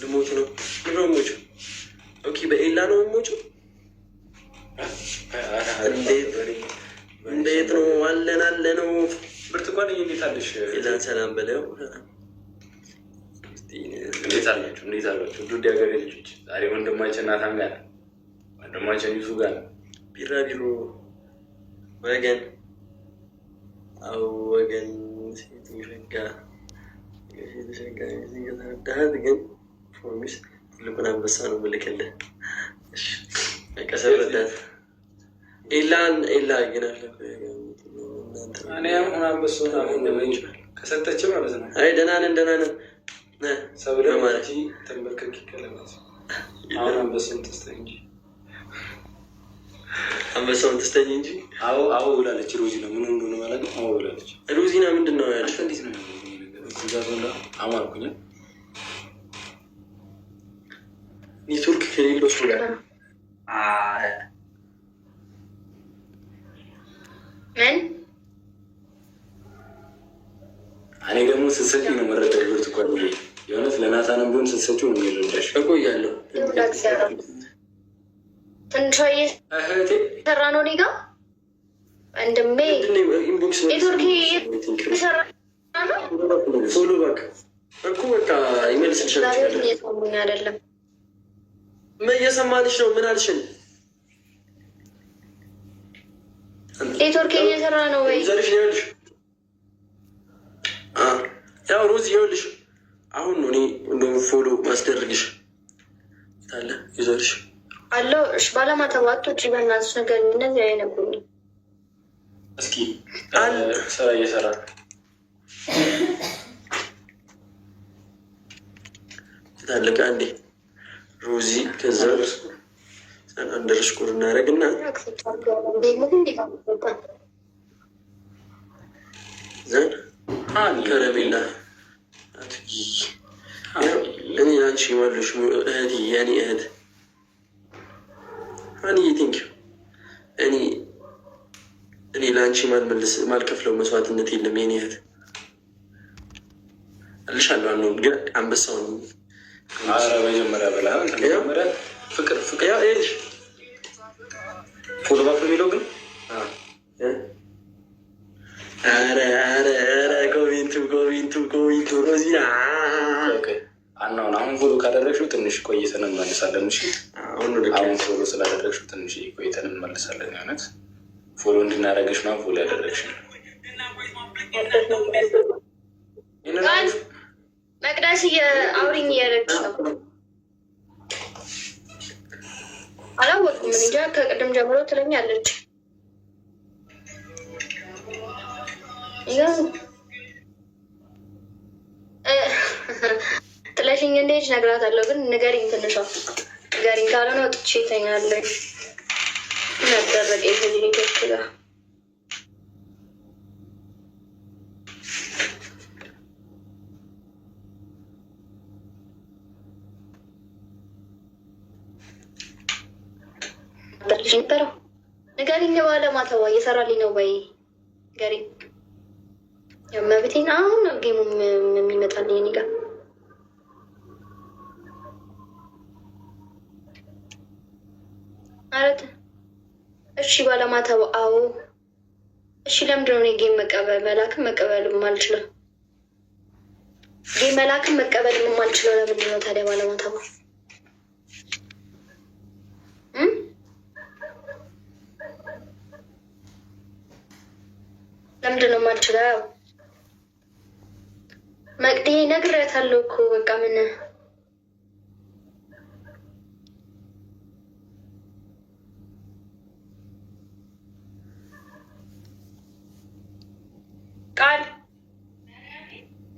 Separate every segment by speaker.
Speaker 1: ልሞት ነው ሞቹ። ኦኬ በኤላ ነው ሞቹ። እንዴት ነው አለን አለ ነው
Speaker 2: ብርቱካን እንዴት አለሽ?
Speaker 1: ኤላን ሰላም በለው።
Speaker 2: እንዴት አላችሁ? እንዴት አላችሁ? ዱድ ያገሬ ልጆች ዛሬ ወንድማችን ናታን ጋር ወንድማችን ይሱ ጋር
Speaker 1: ቢራቢሮ ወገን አው ወገን ሴት ሸጋ ተረዳሃት። ግን ፕሮሚስ ትልቁን አንበሳ ነው ምልክልህ። ቀሰረዳት ኤላን ኤላ ግን
Speaker 2: እኔ አሁን አንበሳ ከሰጠች ማለት ነው።
Speaker 1: አይ ደህና ነን ደህና ነን
Speaker 2: ሰብለ ማለት ተንበርከክ ይከለማል። አሁን አንበሳውን ተስተኝ እንጂ
Speaker 1: አንበሳውን ተስተኝ እንጂ
Speaker 2: አዎ አዎ ብላለች። ሮዚና ምን እንደሆነ ማለት ነው። አዎ ብላለች።
Speaker 1: ሮዚና ምንድን ነው ያልሽ?
Speaker 2: እንዴት ነው ኩዛቶላ አማርኩኝ።
Speaker 1: ኔትወርክ ከሌለው እሱ ጋር
Speaker 3: ምን
Speaker 2: እኔ ደግሞ ስትሰጪ ነው መረዳት ብርቱካን የእውነት ለናታንም ቢሆን ስትሰጪው ነው የሚረዳሽ።
Speaker 1: እቆያለሁ
Speaker 3: ትንሿ እየሰራ ነው እኔ ጋ ወንድሜ ኔትወርክ እየሰራ ነው።
Speaker 1: ፎሎ ባክ እኮ በቃ ይመልስልሻል።
Speaker 3: እየሰሙኝ አይደለም።
Speaker 1: እየሰማንሽ ነው። ምን አልሽን?
Speaker 3: ኔትወርክ እየሰራ ነው ወይ
Speaker 1: ዘርሽ ይኸውልሽ፣ ያው ሮዝ ይኸውልሽ፣ አሁን ነው እኔ እንደውም ፎሎ ማስደረግሽ ታለ ይዘርሽ
Speaker 3: አለው። እሺ ባለማተባቶች በእናትሽ ነገር እነዚህ አይነብሩኝ።
Speaker 2: እስኪ ስራ እየሰራ
Speaker 1: ታለቀ አንዴ ሮዚ ከዛ አንደርስኮር እናደርግና ዘን ከረሜላ እኔ አንቺ ዋለሽ እህቴ የኔ እህት ሀኒዬ ቴንኪው። እኔ ለአንቺ ማልከፍለው መስዋዕትነት የለም የኔ እህት እልሻለሁ። አሁን ግን አንበሳውን
Speaker 2: መጀመሪያ በላ መጀመሪያ ፍቅር
Speaker 1: ልሽ
Speaker 2: ፎሎ ባክ የሚለው ግን
Speaker 1: ኮሜንቱ ሮዚና
Speaker 2: አናውን አሁን ፎሎ ካደረግሽው ትንሽ ቆይተን እንመልሳለን። እሺ አሁን ፎሎ ስላደረግሽው ትንሽ ቆይተን እንመልሳለን። የእውነት ፎሎ እንድናደርግሽ ነው ፎሎ ያደረግሽ።
Speaker 3: መቅደስ አውሪኝ እያለች ነው። አላወቅኩም ምን እንጃ ከቅድም ጀምሮ ትለኛለች። ጥለሽኝ እንዴት ነግራታለሁ። ግን ንገሪኝ፣ ትንሿ ንገሪኝ፣ ካልሆነ ወጥቼ እተኛለሁ። እናደረገ ከሊኒቶች ጋር ልጅ ነበረው። ንገሪኝ፣ ባለማተዋ እየሰራልኝ ነው ወይ ንገሪኝ። መብቴን አሁን ነው ጌሙ የሚመጣልኝ እኔ ጋር። ማለት እሺ ባለማተዋ አዎ እሺ። ለምንድን ነው እኔ ጌም መላክም መቀበልም አልችለው? ጌም መላክም መቀበልም አልችለው ለምንድን ነው ታዲያ ባለማተዋ? ለምንድን ነው የማልችለው? መቅዲ ነግሬያታለሁ እኮ በቃ ምን ቃል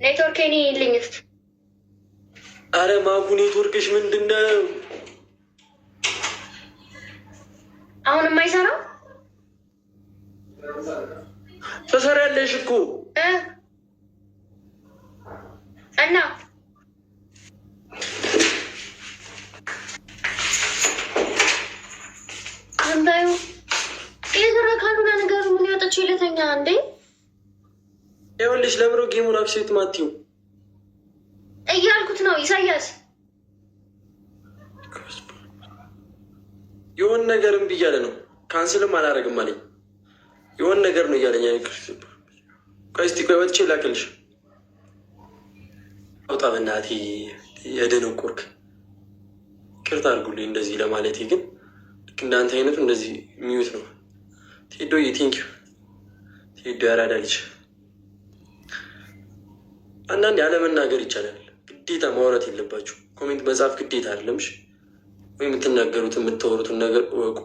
Speaker 3: ኔትወርክ ኔ ይልኝስ።
Speaker 1: አረ ማጉ ኔትወርክሽ ምንድን ነው
Speaker 3: አሁን የማይሰራው?
Speaker 1: ተሰሪያለሽ እኮ
Speaker 3: እና አንባዩ የሰራ ካልሆነ ነገሩ ምን ያወጣች ይለተኛ እንዴ?
Speaker 1: ይኸውልሽ ለምሮ ጌሙን አክሴፕት ማቲው
Speaker 3: ነው ኢሳያስ?
Speaker 1: የሆነ ነገር እምቢ እያለ ነው። ካንስልም አላደርግም አለኝ። የሆነ ነገር ነው እያለኝ። ቆይ እስኪ ቆይ ወጥቼ ላክልሽ። አውጣ በእናትህ የደነቆርክ። ይቅርታ አድርጉልኝ እንደዚህ ለማለቴ፣ ግን ልክ እንዳንተ አይነቱ እንደዚህ የሚዩት ነው። ቴዶዬ ቴንኪው። ቴዶ ያራዳ ልጅ። አንዳንድ ያለመናገር ይቻላል። ግዴታ ማውራት የለባችሁ። ኮሜንት መጻፍ ግዴታ አይደለም። ወይ የምትናገሩት የምታወሩትን ነገር እወቁ።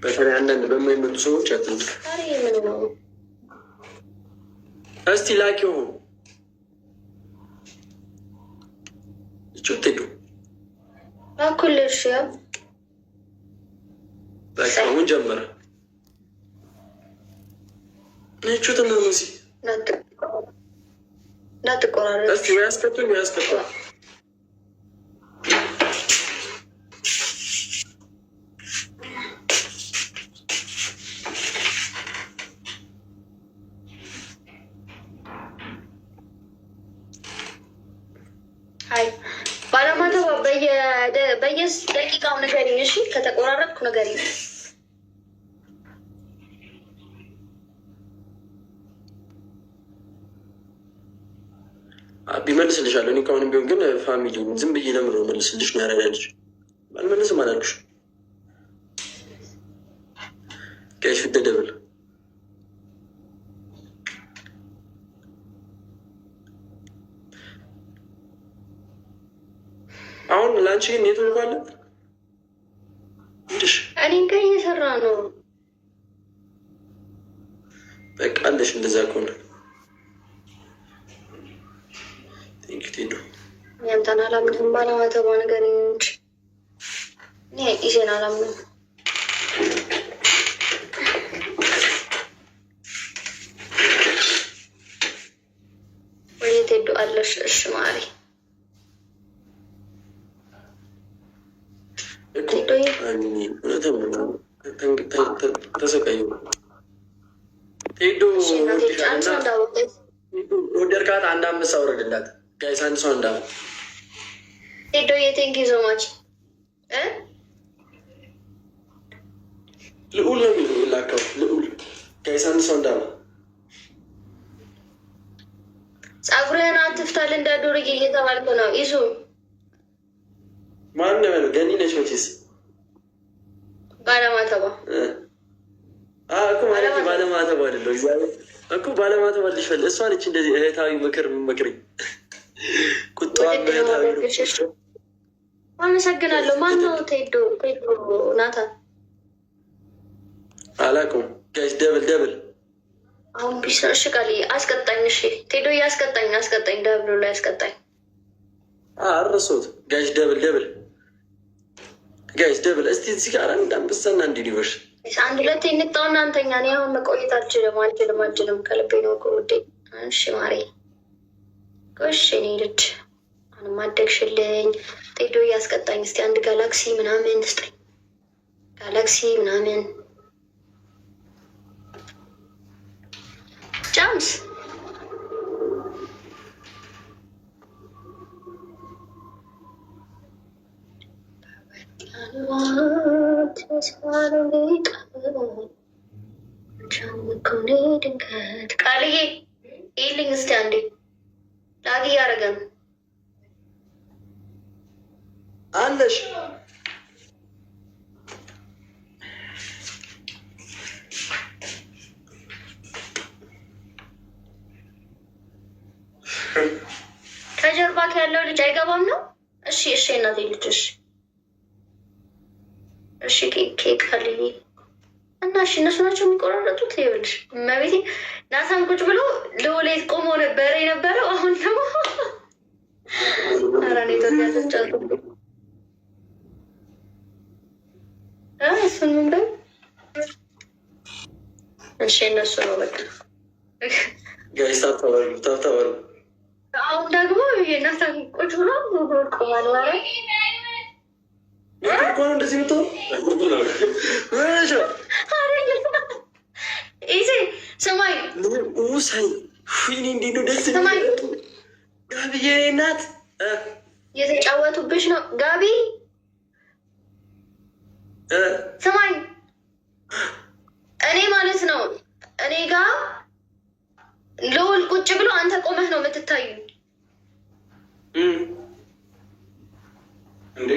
Speaker 1: በተለይ አንዳንድ በማይመጡ ሰዎች አትንክ። እስቲ ላኪው ቹትዱ
Speaker 3: አኩልሽ ያ
Speaker 1: በቃ አሁን ጀመረ። ነጩት ነው ሙዚ
Speaker 3: እንዳትቆራረጥ።
Speaker 1: እስቲ ያስከቱኝ ያስከቱ
Speaker 3: ባለማተባ በየደቂቃው ንገሪኝ እሺ? ከተቆራረጥኩ ንገሪኝ።
Speaker 1: ቢመልስልሻለሁ። እኔ ከአሁንም ቢሆን ግን ፋሚሊ ዝም ብዬ ለምሮ መልስልሽ ነው ያረዳልሽ። አልመልስም አላልኩሽ? ጋሽ ደደብል አሁን ለአንቺ ኔትወርክ አለ እንድሽ?
Speaker 3: እኔ ጋር እየሰራ ነው።
Speaker 1: በቃ አለሽ። እንደዛ ከሆነ
Speaker 3: ያንተን አላምንም። ባለማተባ ነገር እንጂ እኔ ኢሴን አላምንም። ወዴት ሄዱ አለሽ? እሺ ማሪ
Speaker 1: ተሰቃዩ። ቴዶ ወደርካት አንድ አምስት አውረድላት ጋይስ። አንድ ሰው እንዳ
Speaker 3: ቴዶ የቴንኪ ዞማች
Speaker 1: ልዑል ነው የሚሉ ላከው። ልዑል ጋይስ አንድ ሰው እንዳ
Speaker 3: ጸጉርህን አትፍታል እንደ ዱርዬ እየተባልኩ ነው። ይዙ
Speaker 1: ማን ነው ያለው? ገኒ ነች መቼስ።
Speaker 3: ባለማተባ
Speaker 1: እኮ ማለት ባለማተባ አይደለው እግዚአብሔር እኮ ባለማተባ ልጅ ፈል እሷ ነች እንደዚህ እህታዊ ምክር መክረኝ። ቁጣዋ
Speaker 3: አመሰግናለሁ። ማን ነው ቴዶ? ቴዶ ናታን
Speaker 1: አላውቅም። ጋይስ ደብል ደብል
Speaker 3: አሁን ቢሰርሽ ቃል አስቀጣኝ። እሺ ቴዶ ያስቀጣኝ፣ አስቀጣኝ፣ ደብሉ ላይ አስቀጣኝ።
Speaker 1: አረሱት ጋይስ ደብል ደብል ጋይስ ደብል። እስቲ እዚህ ጋር አንድ አንበሳና አንድ ዩኒቨርስ
Speaker 3: አንድ ሁለት እንጣውና አንተኛ። እኔ አሁን መቆየት አልችልም። ከልቤ ነው እኮ ውዴ። እሺ ማሬ ጎሽ እኔ ልጅ አሁንም አደግሽልኝ። ቴዶ ያስቀጣኝ። እስቲ አንድ ጋላክሲ ምናምን ስጠኝ። ጋላክሲ ምናምን ጃምስ ድንገት ቃልዬ ይልኝ እስቲ አንዴ ላጊ እያደረገ ነው
Speaker 1: አለሽ።
Speaker 3: ከጀርባ ያለው ልጅ አይገባም ነው። እሺ እሺ እናቴ ልጅ እሺ ኬክ ፈልጊ እና እሺ እነሱ ናቸው የሚቆራረጡት። ይኸውልሽ እመቤቴ ናታን ቁጭ ብሎ ልውሌት ቆሞ ነበር የነበረው። አሁን ደግሞ አራኔ ተያዘቻሉ። እሱን ምን በይ እሺ እነሱ ነው በቃ
Speaker 1: ጋይስ ታብታባሉ።
Speaker 3: አሁን ደግሞ ናታን ቁጭ ብሎ ቆማል ማለት
Speaker 1: እንደዚህ ምትሆን ሳይ ፊኒ እንዴት ነው ደስ ጋብዬ ናት
Speaker 3: የተጫወቱብሽ ነው ጋቢ። ስማኝ እኔ ማለት ነው እኔ ጋር ልውል ቁጭ ብሎ አንተ ቆመህ ነው የምትታዩ
Speaker 2: እንዴ?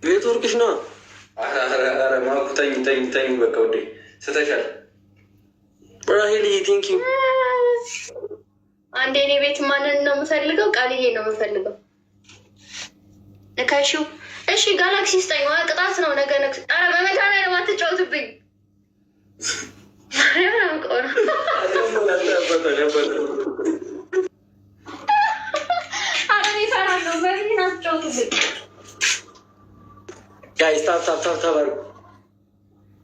Speaker 1: ኔትወርክሽ ነው።
Speaker 2: ኧረ ማኩ ተኝ በቃ ውዴ ስተሻል።
Speaker 1: ራሄል ቴንኪ።
Speaker 3: አንዴ እኔ ቤት ማንን ነው የምፈልገው? ቃልዬ ነው የምፈልገው። ንካሺው። እሺ ጋላክሲ ስጠኝ። ቅጣት ነው ነገ ነክ። ኧረ በመታ ላይ ነው አትጫወትብኝ።
Speaker 1: ጋይስ ታፕ አድርጉ።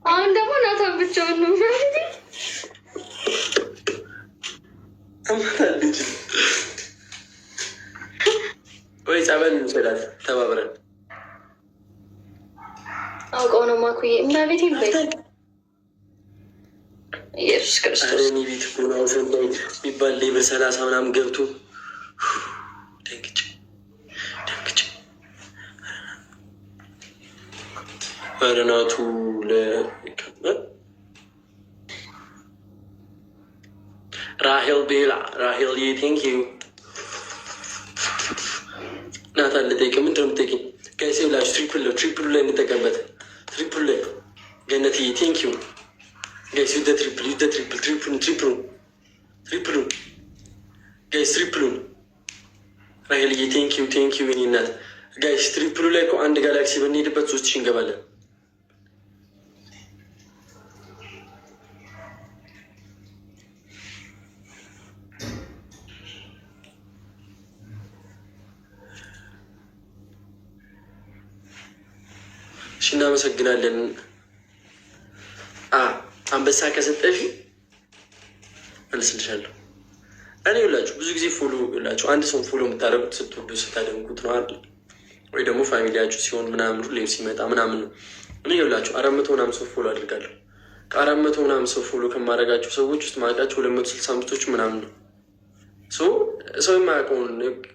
Speaker 3: አሁን ደግሞ ናታን ብቻውን ነው
Speaker 1: ወይ ጸበል እንውሰዳት ተባብረን።
Speaker 3: አውቀው ነው ማኩዬ እና ቤት ይበይ ኢየሱስ ክርስቶስ
Speaker 1: እኔ ቤት ሆነ የሚባል ሌብል 30 ምናምን ገብቶ ደንግጬ ረናቱ ራሄል ቤላ ራሄል ቴንክ ዩ ናታን ልጠይቅ። ምንድን ነው የምጠይቅኝ? ጋይሴ ብላችሁ ትሪፕሉ ላይ እንጠቀምበት። ትሪፕሉ ላይ ገነት ቴንክ ዩ ጋይስ ዩዘ ትሪፕል ጋይስ ትሪፕሉን ራሄልዬ ቴንክ ዩ የኔ እናት። ጋይስ ትሪፕሉ ላይ እኮ አንድ ጋላክሲ በንሄድበት 3000 እንገባለን። እሺ እናመሰግናለን። አንበሳ ከሰጠሽ መልስልሻለሁ። እኔ ሁላችሁ ብዙ ጊዜ ፎሎ ላችሁ አንድ ሰው ፎሎ የምታደርጉት ስትወዱ ስታደንቁት ነው አይደል? ወይ ደግሞ ፋሚሊያችሁ ሲሆን ምናምን ሁሌም ሲመጣ ምናምን ነው። እኔ ሁላችሁ 400 ምናምን ሰው ፎሎ አድርጋለሁ። ከ400 ምናምን ሰው ፎሎ ከማድረጋቸው ሰዎች ውስጥ ማውቃቸው 265ቶች ምናምን ነው። ሰው የማያውቀውን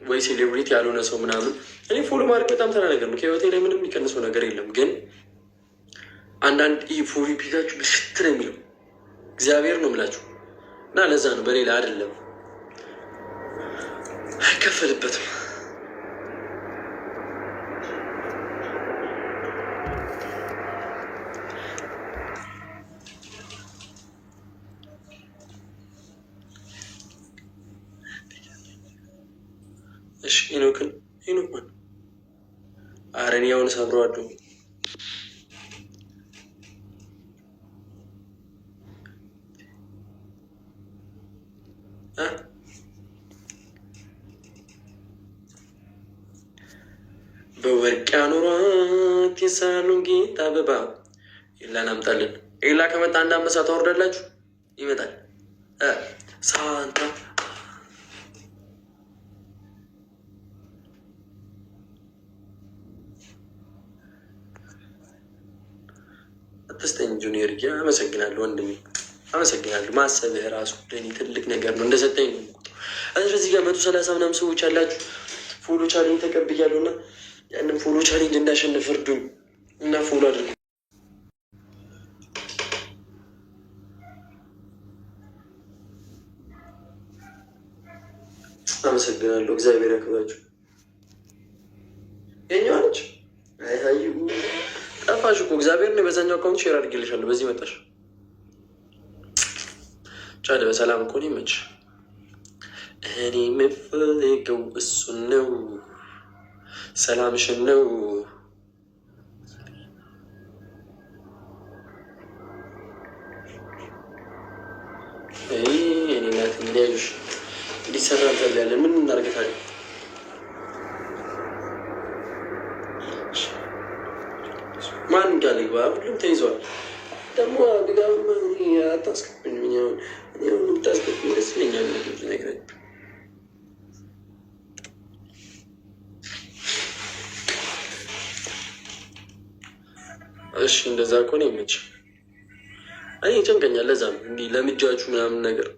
Speaker 1: ወይ ሴሌብሪቲ ያልሆነ ሰው ምናምን እኔ ፎሎ ማድረግ በጣም ተራ ነገር ነው። ከህይወቴ ላይ ምንም የሚቀንሰው ነገር የለም። ግን አንዳንድ ፎሎ ፒካችሁ ብሽት ነው የሚለው እግዚአብሔር ነው የምላችሁ እና ለዛ ነው፣ በሌላ አይደለም። አይከፈልበትም። እሺ ሄኖክ ማን? ኧረ እኔ አሁን ሰብረዋለሁ። በወርቅ ያኖሯት የሳሎን ጌጥ አበባ ኤላን አምጣልን። ኤላ ከመጣ አንድ አንበሳ ታወርዳላችሁ። ይመጣል ሳንታ አትስጠኝ ጁኒየር። አመሰግናለሁ ወንድሜ፣ አመሰግናለሁ። ማሰብህ ራሱ ለእኔ ትልቅ ነገር ነው። እንደሰጠኝ ነው። እዚህ ጋር 130 ምናምን ሰዎች አላችሁ። ፎሎ ቻሌንጅ ተቀብያለሁ እና ያንን ፎሎ ቻሌንጅ እንዳሸንፍ እርዱኝ እና ፎሎ አድርጉ። አመሰግናለሁ። እግዚአብሔር ያክብራችሁ። የኛዋ ነች። አይሀዩ ጠፋሽ እኮ እግዚአብሔር ነው። በዛኛው አካውንት ሼር አድርጌልሻለሁ። በዚህ መጣሽ ቻለ። በሰላም እኮ ነው ይመች። እኔ የምፈልገው እሱን ነው፣ ሰላምሽን ነው። እኔ ናት እንዲያዩሽ እንዲሰራ እንፈልጋለን። ምን እናርገታለን? ማን ጋር ልግባ? ሁሉም ተይዘዋል። ደግሞ ድጋፍ አታስገብኝ። ታስገብኝ ደስ ይለኛል። ነገር እሺ፣ እንደዛ ከሆነ ይመች። እኔ ይጨንቀኛል። ለዛም እንዲህ ለምጃችሁ ምናምን ነገር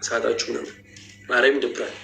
Speaker 1: ሳጣችሁ ነው ማርያም ይደብራል።